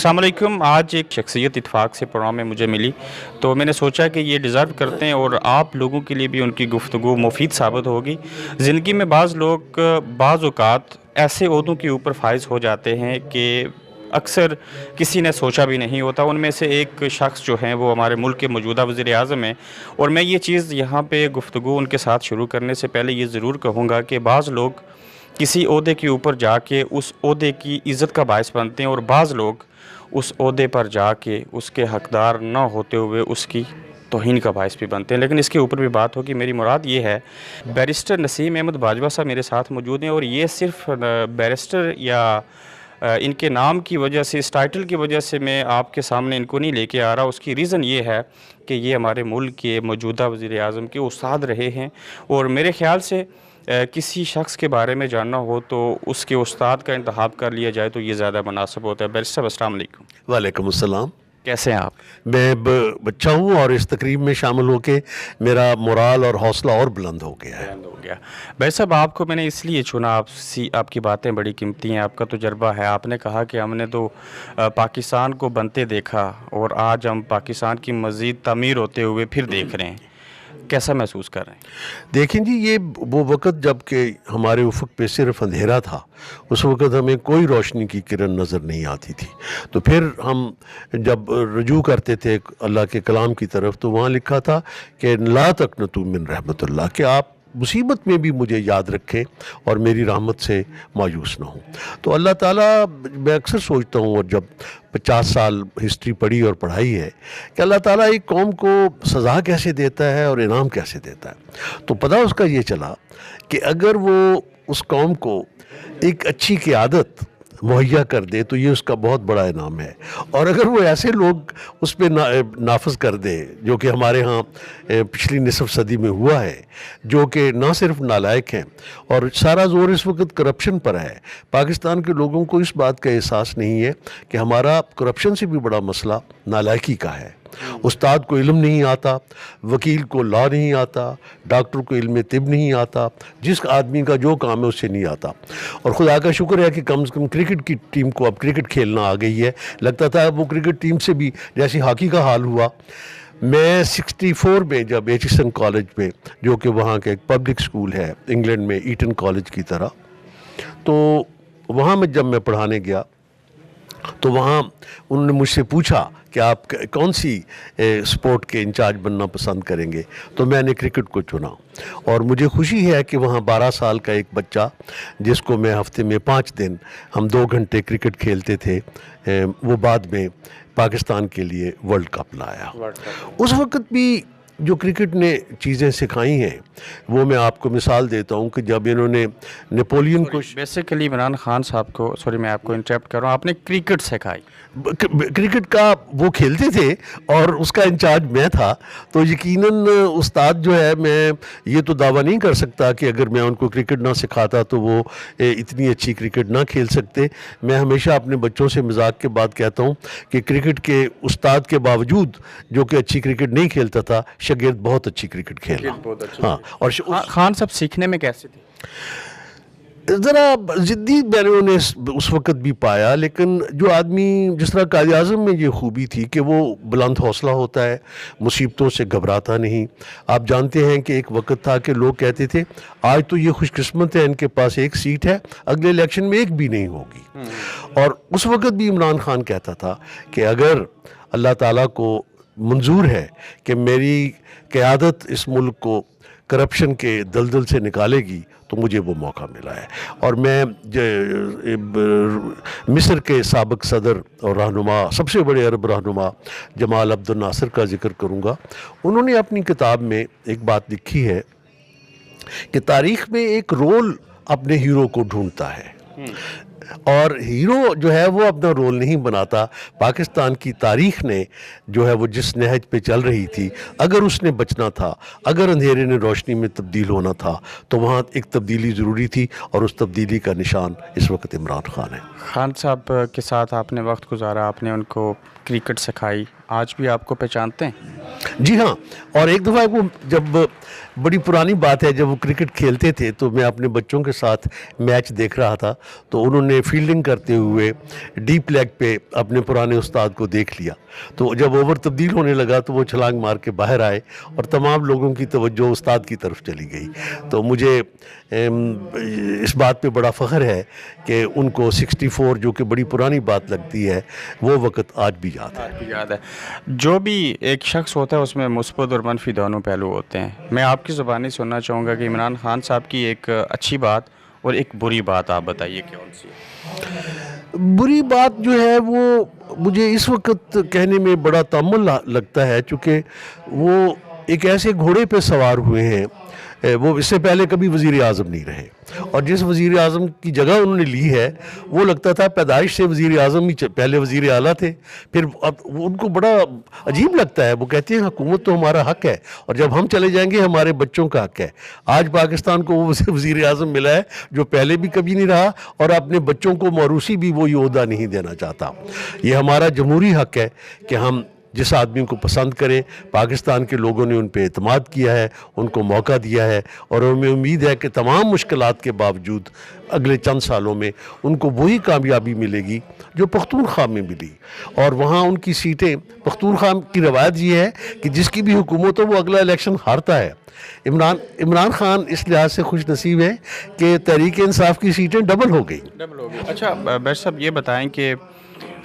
अस्सलाम वालेकुम। आज एक शख्सियत इत्तेफाक से प्रोग्राम में मुझे मिली, तो मैंने सोचा कि ये डिज़र्व करते हैं और आप लोगों के लिए भी उनकी गुफ्तगू मुफीद साबित होगी। ज़िंदगी में बाज़ लोग बाज़ औक़ात ऐसे ओहदों के ऊपर फाइज़ हो जाते हैं कि अक्सर किसी ने सोचा भी नहीं होता। उनमें से एक शख्स जो हैं वो हमारे मुल्क के मौजूदा वज़ीर-ए-आज़म हैं, और मैं ये चीज़ यहाँ पे गुफ्तगू उनके साथ शुरू करने से पहले ये ज़रूर कहूँगा कि बाज़ लोग किसी ओहदे के ऊपर जाके उस ओहदे की इज़्ज़त का बायस बनते हैं, और बाज़ लोग उस ओहदे पर जाके उसके हकदार न होते हुए उसकी तौहीन का बायस भी बनते हैं। लेकिन इसके ऊपर भी बात होगी। मेरी मुराद ये है, बैरिस्टर नसीम अहमद बाजवा साहब मेरे साथ मौजूद हैं, और ये सिर्फ बैरिस्टर या इनके नाम की वजह से, इस टाइटल की वजह से मैं आपके सामने इनको नहीं लेके आ रहा। उसकी रीज़न ये है कि ये हमारे मुल्क के मौजूदा वज़ीर-ए-आज़म के उस्ताद रहे हैं, और मेरे ख़्याल से किसी शख्स के बारे में जानना हो तो उसके उस्ताद का इंतखाब कर लिया जाए तो ये ज़्यादा मुनासिब होता है। बैरिस्टर साहब अस्सलाम वालेकुम। वालेकुम अस्सलाम। कैसे हैं आप? मैं अच्छा हूँ और इस तकरीब में शामिल होके मेरा मोराल और हौसला और बुलंद हो गया है। बुलंद हो गया। बैरिस्टर साहब, आपको मैंने इसलिए चुना, आपकी बातें बड़ी कीमती हैं, आपका तजुर्बा है। आपने कहा कि हमने तो पाकिस्तान को बनते देखा और आज हम पाकिस्तान की मज़ीद तामीर होते हुए फिर देख रहे हैं। कैसा महसूस कर रहे हैं? देखें जी, ये वो वक़्त जब कि हमारे उफ़क़ पे सिर्फ अंधेरा था, उस वक़्त हमें कोई रोशनी की किरण नज़र नहीं आती थी। तो फिर हम जब रुजू करते थे अल्लाह के कलाम की तरफ, तो वहाँ लिखा था कि ला तक़नतू मिन रहमतिल्लाह, कि आप मुसीबत में भी मुझे याद रखें और मेरी रहमत से मायूस ना हों। तो अल्लाह ताला, मैं अक्सर सोचता हूँ, और जब 50 साल हिस्ट्री पढ़ी और पढ़ाई है, कि अल्लाह ताला एक कौम को सज़ा कैसे देता है और इनाम कैसे देता है। तो पता उसका ये चला कि अगर वो उस कौम को एक अच्छी क़ियादत मुहैया कर दे तो ये उसका बहुत बड़ा इनाम है, और अगर वो ऐसे लोग उस पर नाफज कर दे, जो कि हमारे यहाँ पिछली निसफ सदी में हुआ है, जो कि ना सिर्फ नालायक हैं, और सारा ज़ोर इस वक्त करप्शन पर है। पाकिस्तान के लोगों को इस बात का एहसास नहीं है कि हमारा करप्शन से भी बड़ा मसला नालायकी का है। उस्ताद को इल्म नहीं आता, वकील को लॉ नहीं आता, डॉक्टर को इल्म तिब नहीं आता, जिस आदमी का जो काम है उससे नहीं आता। और खुदा का शुक्र है कि कम से कम क्रिकेट की टीम को अब क्रिकेट खेलना आ गई है। लगता था वो क्रिकेट टीम से भी जैसे हॉकी का हाल हुआ। मैं 64 में जब एचिसन कॉलेज में, जो कि वहाँ के एक पब्लिक स्कूल है इंग्लैंड में, ईटन कॉलेज की तरह, तो वहाँ में जब मैं पढ़ाने गया तो वहाँ उन्होंने मुझसे पूछा कि आप कौन सी स्पोर्ट के इंचार्ज बनना पसंद करेंगे, तो मैंने क्रिकेट को चुना। और मुझे खुशी है कि वहाँ 12 साल का एक बच्चा, जिसको मैं हफ्ते में 5 दिन हम 2 घंटे क्रिकेट खेलते थे, वो बाद में पाकिस्तान के लिए वर्ल्ड कप लाया। उस वक़्त भी जो क्रिकेट ने चीज़ें सिखाई हैं, वो मैं आपको मिसाल देता हूँ कि जब इन्होंने नेपोलियन को, बेसिकली इमरान खान साहब को, सॉरी मैं आपको इंटरप्ट कर रहा हूँ, आपने क्रिकेट सिखाई? क्रिकेट का वो खेलते थे और उसका इंचार्ज मैं था। तो यकीनन उस्ताद जो है, मैं ये तो दावा नहीं कर सकता कि अगर मैं उनको क्रिकेट ना सिखाता तो वो इतनी अच्छी क्रिकेट ना खेल सकते। मैं हमेशा अपने बच्चों से मजाक के बाद कहता हूँ कि क्रिकेट के उस्ताद के बावजूद, जो कि अच्छी क्रिकेट नहीं खेलता था, शागिर्द बहुत अच्छी क्रिकेट खेला। हाँ, और खान साहब सीखने में कैसे थे? ज़रा ज़िद्दी मैंने उन्हें उस वक़्त भी पाया, लेकिन जो आदमी, जिस तरह कायद आज़म में ये खूबी थी कि वो बुलंद हौसला होता है, मुसीबतों से घबराता नहीं। आप जानते हैं कि एक वक़्त था कि लोग कहते थे आज तो ये खुशकिस्मत है, इनके पास एक सीट है, अगले इलेक्शन में एक भी नहीं होगी। और उस वक़्त भी इमरान खान कहता था कि अगर अल्लाह ताला को मंजूर है कि मेरी क़यादत इस मुल्क को करप्शन के दलदल से निकालेगी, तो मुझे वो मौका मिला है। और मैं मिस्र के साबिक़ सदर और रहनुमा, सबसे बड़े अरब रहनुमा जमाल अब्दुल नासिर का ज़िक्र करूँगा। उन्होंने अपनी किताब में एक बात लिखी है कि तारीख़ में एक रोल अपने हीरो को ढूंढता है, और हीरो जो है वो अपना रोल नहीं बनाता। पाकिस्तान की तारीख़ ने जो है वो जिस नहज पे चल रही थी, अगर उसने बचना था, अगर अंधेरे ने रोशनी में तब्दील होना था, तो वहाँ एक तब्दीली ज़रूरी थी, और उस तब्दीली का निशान इस वक्त इमरान खान है। खान साहब के साथ आपने वक्त गुजारा, आपने उनको क्रिकेट सिखाई, आज भी आपको पहचानते हैं? जी हाँ। और एक दफ़ा वो जब बड़ी पुरानी बात है, जब वो क्रिकेट खेलते थे तो मैं अपने बच्चों के साथ मैच देख रहा था, तो उन्होंने फील्डिंग करते हुए डीप लेग पे अपने पुराने उस्ताद को देख लिया। तो जब ओवर तब्दील होने लगा तो वो छलांग मार के बाहर आए और तमाम लोगों की तवज्जो उस्ताद की तरफ चली गई। तो मुझे इस बात पे बड़ा फ़ख्र है कि उनको 64, जो कि बड़ी पुरानी बात लगती है, वो वक़्त आज भी याद है। आपको याद है, जो भी एक शख्स होता है उसमें मुस्बत और मनफी दोनों पहलू होते हैं। मैं आपकी ज़ुबानी सुनना चाहूँगा कि इमरान खान साहब की एक अच्छी बात और एक बुरी बात आप बताइए कौन सी है? बुरी बात जो है वो मुझे इस वक्त कहने में बड़ा तामुल लगता है, चूँकि वो एक ऐसे घोड़े पे सवार हुए हैं, वो इससे पहले कभी वज़ीर आज़म नहीं रहे, और जिस वज़ीर आज़म की जगह उन्होंने ली है वो लगता था पैदाइश से वज़ीर आज़म ही पहले वज़ीर आला थे। फिर अब उनको बड़ा अजीब लगता है, वो कहते हैं हुकूमत तो हमारा हक़ है और जब हम चले जाएंगे हमारे बच्चों का हक़ है। आज पाकिस्तान को वो वज़ीर आज़म मिला है जो पहले भी कभी नहीं रहा और अपने बच्चों को मौरूसी भी वो ओहदा नहीं देना चाहता। ये हमारा जमहूरी हक़ है कि हम जिस आदमी को पसंद करें। पाकिस्तान के लोगों ने उन पे एतमाद किया है, उनको मौका दिया है, और हमें उम्मीद है कि तमाम मुश्किलात के बावजूद अगले चंद सालों में उनको वही कामयाबी मिलेगी जो पख्तूनख्वा में मिली। और वहाँ उनकी सीटें, पख्तूनख्वा की रवायत ये है कि जिसकी भी हुकूमत हो वो अगला इलेक्शन हारता है। इमरान खान इस लिहाज से खुश नसीब है कि तहरीक इंसाफ की सीटें डबल हो गई। अच्छा बैर साहब, ये बताएं कि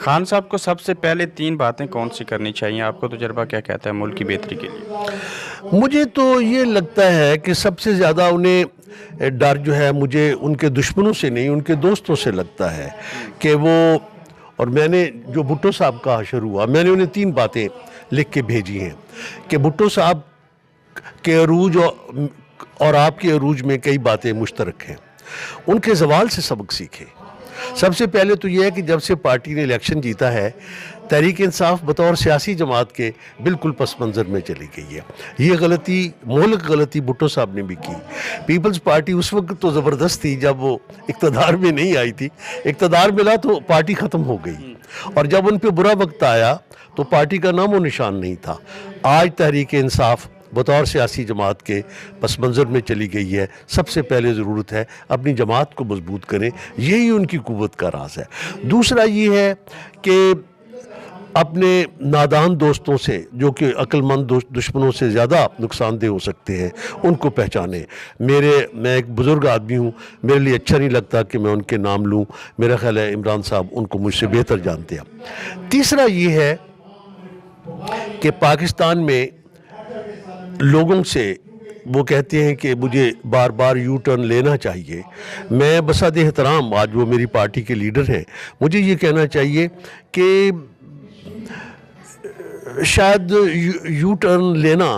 खान साहब को सबसे पहले 3 बातें कौन सी करनी चाहिए? आपको तजुर्बा क्या कहता है मुल्क की बेहतरी के लिए? मुझे तो ये लगता है कि सबसे ज़्यादा उन्हें डर जो है, मुझे उनके दुश्मनों से नहीं उनके दोस्तों से लगता है कि वो, और मैंने जो भुट्टो साहब का हशर हुआ, मैंने उन्हें 3 बातें लिख के भेजी हैं कि भुट्टो साहब के अरूज और आपके अरूज में कई बातें मुश्तरक हैं, उनके ज़वाल से सबक सीखें। सबसे पहले तो ये है कि जब से पार्टी ने इलेक्शन जीता है, तहरीक इंसाफ बतौर सियासी जमात के बिल्कुल पस मंज़र में चली गई है। ये गलती, मोहलक गलती भुट्टो साहब ने भी की। पीपल्स पार्टी उस वक्त तो ज़बरदस्त थी जब वो इक़्तिदार में नहीं आई थी, इक़्तिदार मिला तो पार्टी ख़त्म हो गई, और जब उन पे बुरा वक्त आया तो पार्टी का नामो निशान नहीं था। आज तहरीक इंसाफ बतौर सियासी जमात के पस मंज़र में चली गई है। सबसे पहले ज़रूरत है अपनी जमात को मजबूत करें, यही उनकी क़ुव्वत का राज है। दूसरा ये है कि अपने नादान दोस्तों से, जो कि अक्लमंद दुश्मनों से ज़्यादा नुकसानदेह हो सकते हैं, उनको पहचानें। मैं एक बुज़ुर्ग आदमी हूँ, मेरे लिए अच्छा नहीं लगता कि मैं उनके नाम लूँ। मेरा ख्याल है इमरान साहब उनको मुझसे बेहतर जानते हैं। तीसरा ये है कि पाकिस्तान में लोगों से वो कहते हैं कि मुझे बार बार यू टर्न लेना चाहिए। मैं बसात एहतराम, आज वो मेरी पार्टी के लीडर हैं, मुझे ये कहना चाहिए कि शायद यू टर्न लेना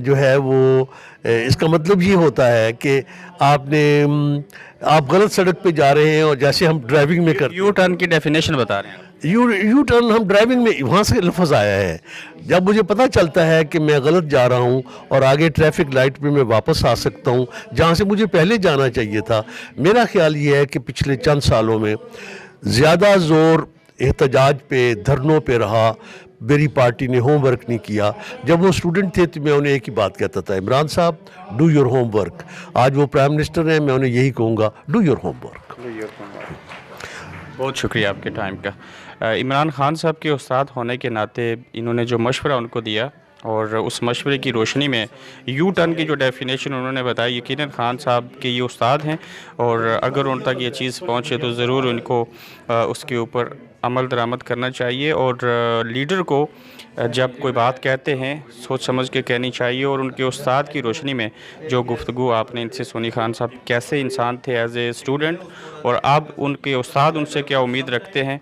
जो है वो, इसका मतलब ये होता है कि आप गलत सड़क पे जा रहे हैं, और जैसे हम ड्राइविंग में करते हैं, यू टर्न की डेफिनेशन बता रहे हैं। यू टर्न हम ड्राइविंग में, वहाँ से लफ्ज़ आया है। जब मुझे पता चलता है कि मैं गलत जा रहा हूँ और आगे ट्रैफिक लाइट पे मैं वापस आ सकता हूँ जहाँ से मुझे पहले जाना चाहिए था। मेरा ख्याल ये है कि पिछले चंद सालों में ज़्यादा ज़ोर एहतजाज पे, धरनों पे रहा। मेरी पार्टी ने होमवर्क नहीं किया। जब वो स्टूडेंट थे तो मैं उन्हें एक ही बात कहता था, इमरान साहब डू योर होमवर्क। आज वो प्राइम मिनिस्टर हैं, मैं उन्हें यही कहूँगा, डू योर होमवर्क। बहुत शुक्रिया आपके टाइम का। इमरान खान साहब के उस्ताद होने के नाते इन्होंने जो मशवरा उनको दिया, और उस मशवरे की रोशनी में यू टर्न की जो डेफिनेशन उन्होंने बताई, यकीनन खान साहब के ये उस्ताद हैं, और अगर उन तक ये चीज़ पहुँचे तो ज़रूर उनको उसके ऊपर अमल दरामद करना चाहिए। और लीडर को जब कोई बात कहते हैं सोच समझ के कहनी चाहिए। और उनके उस्ताद की रोशनी में जो गुफ्तगू आपने इनसे सुनी, खान साहब कैसे इंसान थे एज ए स्टूडेंट, और अब उनके उस्ताद उनसे क्या उम्मीद रखते हैं,